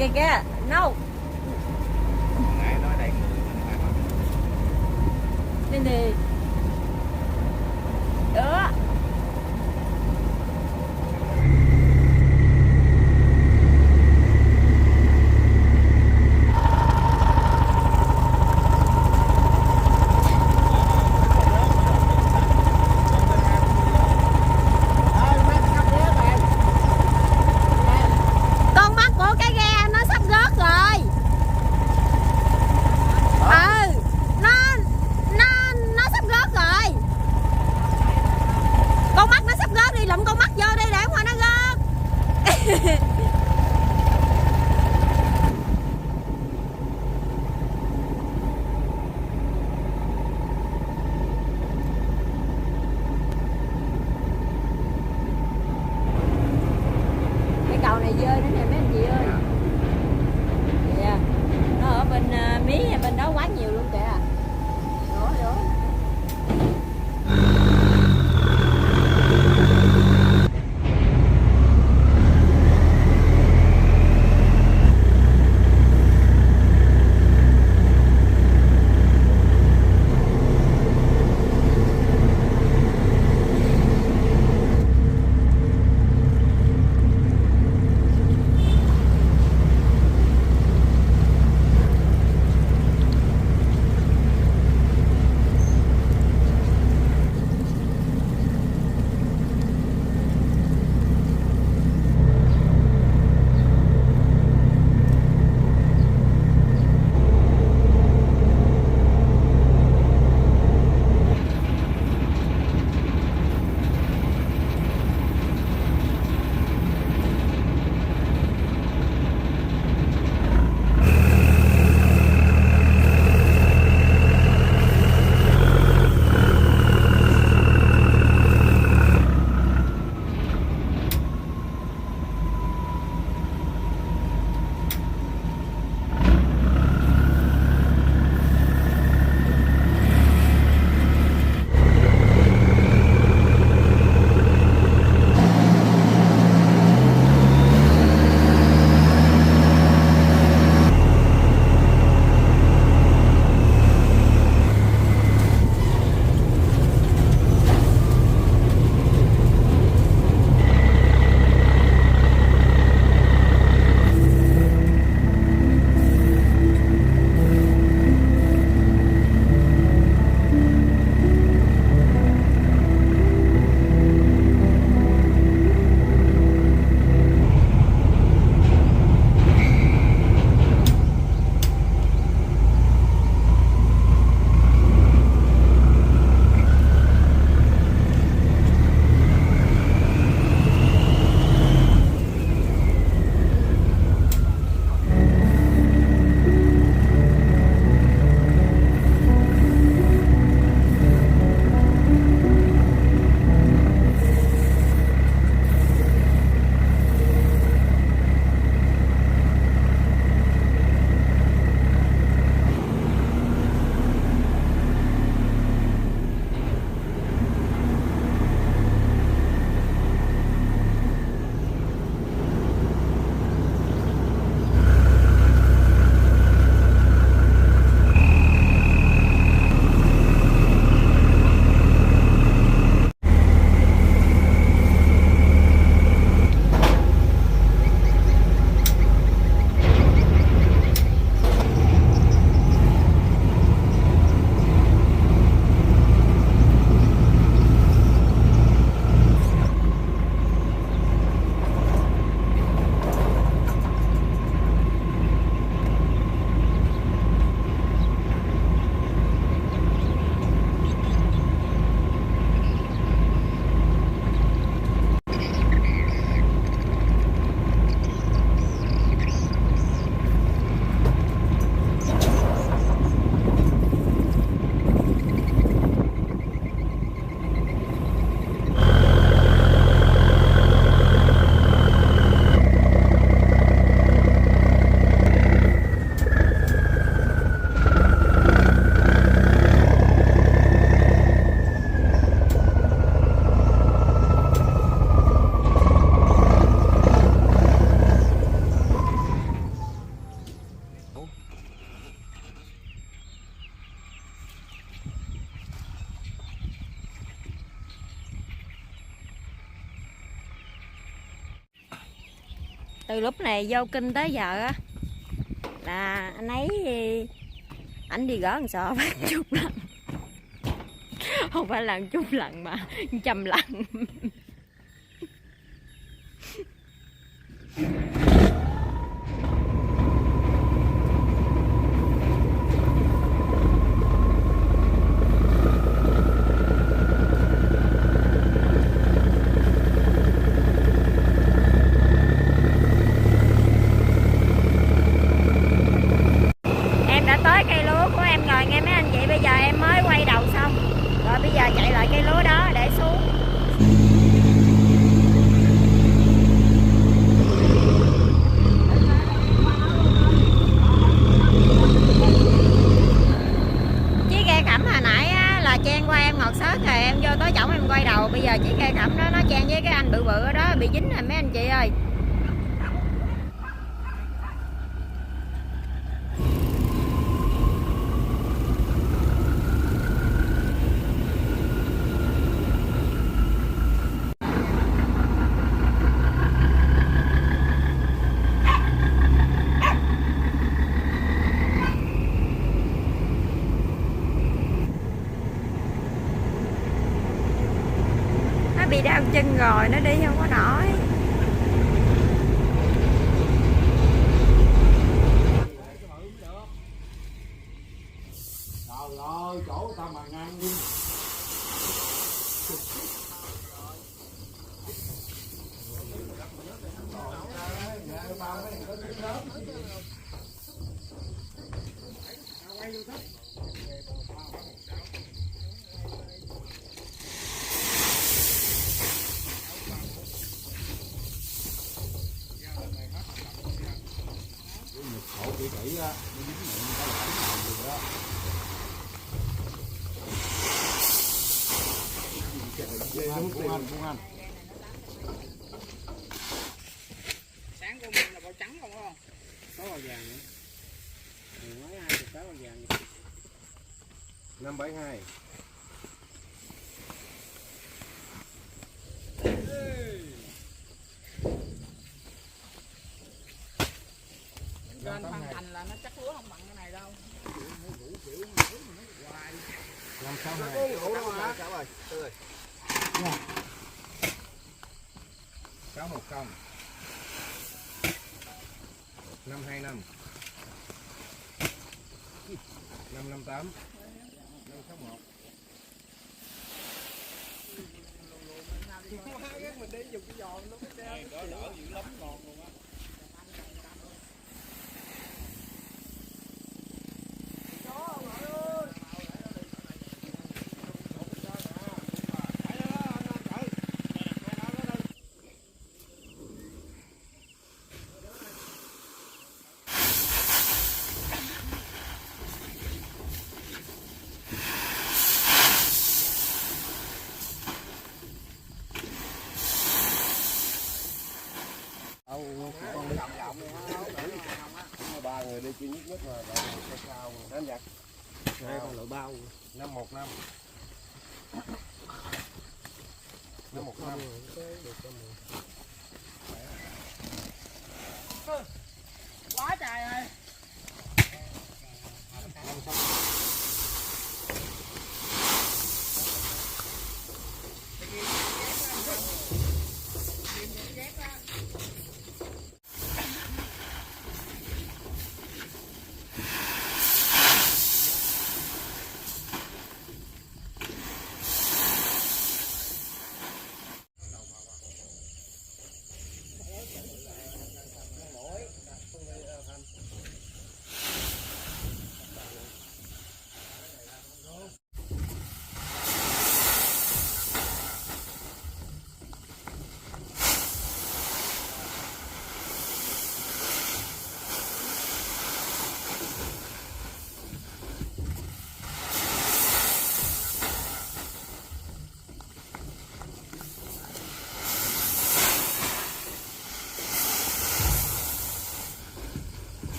kìa kìa, no. Nãy nói đây Đây nè. Đó. Con mắt của cái ghe nó sắp rớt rồi. Ừ, nó sắp rớt rồi. Từ lúc này vô kinh tới giờ á là anh ấy ảnh đi gỡ con sò phải chục lần, không phải là chục lần mà 100 lần. Tới cây lúa của em rồi nghe mấy anh chị, bây giờ em mới quay đầu xong rồi, bây giờ chạy lại cây lúa đó để xuống. Chiếc ghe cẩm hồi nãy á, là chen qua em ngọt xớt rồi em vô tới chổng em quay đầu, bây giờ chiếc ghe cẩm đó nó chen với cái anh bự bự ở đó bị dính rồi mấy anh chị ơi. Bị đau chân rồi nó đi không có nổi. Trời ơi, chỗ tao mà ngang đi. Khổ kỹ kỹ á, nó dính miệng có lãi gì đó. Buông anh. Sáng của mình là màu trắng không không? Có màu vàng nữa. Mấy 20 cái màu vàng. 572. Trên hoàn thành là nó chắc lúa không bằng cái này đâu. 562. Ủa hả? Cháu ơi, tươi. 610. 525. 558. 561. Mình đi dùng cái giò nó cái đó lỡ dữ lắm ngon luôn á. Ba người đi chuyên nhất mà cái sao đánh giặc. Hai con lợn bao 515. 515. Quá trời ơi.